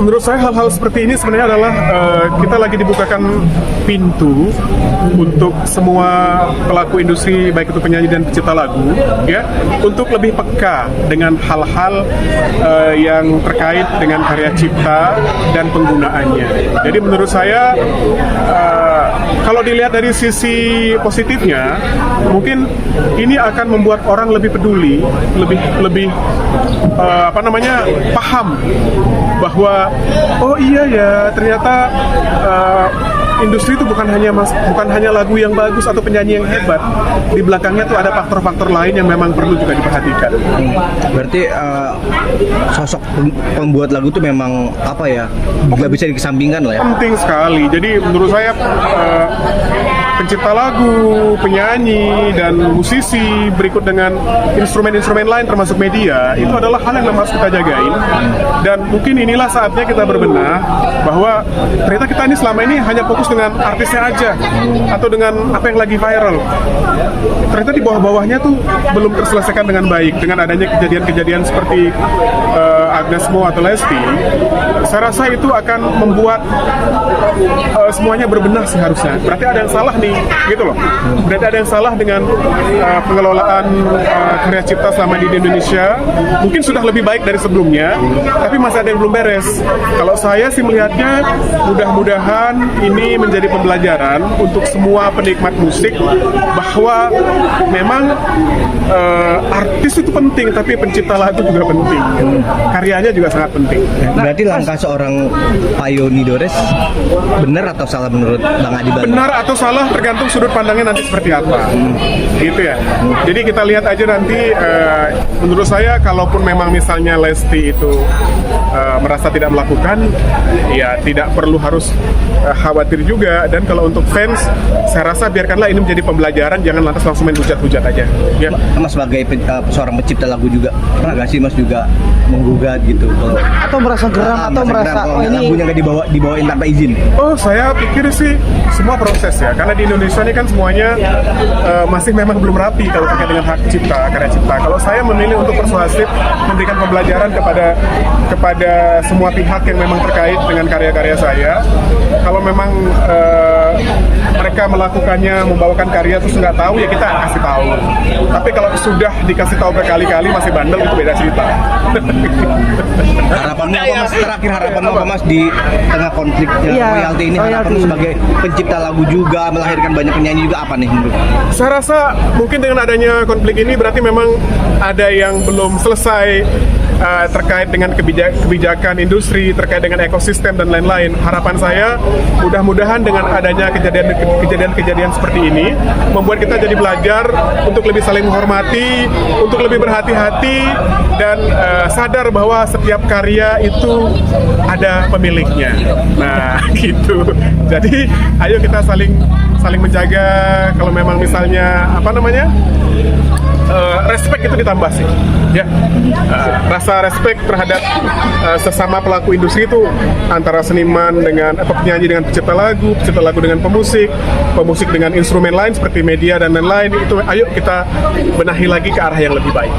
menurut saya hal-hal seperti ini sebenarnya adalah kita lagi dibukakan pintu untuk semua pelaku industri, baik itu penyanyi dan pencipta lagu, ya, untuk lebih peka dengan hal-hal yang terkait dengan karya cipta dan penggunaannya. Jadi menurut saya kalau dilihat dari sisi positifnya, mungkin ini akan membuat orang lebih peduli, lebih paham bahwa oh iya ya, ternyata industri itu bukan hanya lagu yang bagus atau penyanyi yang hebat. Di belakangnya tuh ada faktor-faktor lain yang memang perlu juga diperhatikan. Berarti sosok pembuat lagu itu memang apa ya, nggak bisa dikesampingkan lah ya. Penting sekali. Jadi menurut saya pencipta lagu, penyanyi, dan musisi berikut dengan instrumen-instrumen lain termasuk media itu adalah hal yang harus kita jagain. Dan mungkin inilah saatnya kita berbenah bahwa ternyata kita ini selama ini hanya fokus dengan artisnya aja atau dengan apa yang lagi viral. Ternyata di bawah-bawahnya tuh belum terselesaikan dengan baik. Dengan adanya kejadian-kejadian seperti Agnes Mo atau Lesti, saya rasa itu akan membuat semuanya berbenah seharusnya. Berarti ada yang salah nih, gitu loh. Berarti ada yang salah dengan pengelolaan karya cipta selama di Indonesia. Mungkin sudah lebih baik dari sebelumnya, tapi masih ada yang belum beres. Kalau saya sih melihatnya, mudah-mudahan ini menjadi pembelajaran untuk semua penikmat musik bahwa memang artis itu penting, tapi pencipta lagu juga penting. Karyanya juga sangat penting. Berarti langkah seorang Payo Nidores benar atau salah menurut Bang Adi Bang? Benar atau salah tergantung sudut pandangnya nanti seperti apa, gitu ya. Jadi kita lihat aja nanti. Menurut saya, kalaupun memang misalnya Lesti itu merasa tidak melakukan, ya tidak perlu harus khawatir juga. Dan kalau untuk fans, saya rasa biarkanlah ini menjadi pembelajaran, jangan lantas langsung main hujat-hujat aja. Ya. Mas sebagai seorang pencipta lagu juga, pernah nggak sih Mas juga menggugat gitu? Atau merasa geram atau merasa kalau lagunya nggak dibawain tanpa izin? Oh, saya pikir sih semua proses ya, karena di Indonesia ini kan semuanya masih memang belum rapi kalau terkait dengan hak cipta, karya cipta. Kalau saya memilih untuk persuasif, memberikan pembelajaran kepada semua pihak yang memang terkait dengan karya-karya saya. Kalau memang mereka melakukannya, membawakan karya terus nggak tahu, ya kita kasih tahu. Tapi kalau sudah dikasih tahu berkali-kali masih bandel, itu beda cerita. Harapanmu apa Mas? Terakhir harapanmu apa Mas di tengah konflik royalti ini? Harapanmu sebagai pencipta lagu juga, melahirkan banyak penyanyi juga, apa nih menurut? Saya rasa mungkin dengan adanya konflik ini berarti memang ada yang belum selesai terkait dengan kebijakan industri, terkait dengan ekosistem dan lain-lain. Harapan saya mudah-mudahan dengan adanya kejadian seperti ini membuat kita jadi belajar untuk lebih saling menghormati, untuk lebih berhati-hati, dan sadar bahwa setiap karya itu ada pemiliknya. Nah, gitu. Jadi ayo kita saling menjaga. Kalau memang misalnya respect itu ditambah sih, ya. Rasa respect terhadap sesama pelaku industri itu antara seniman dengan penyanyi dengan pencipta lagu dengan pemusik dengan instrumen lain seperti media dan lain-lain, itu ayo kita benahi lagi ke arah yang lebih baik.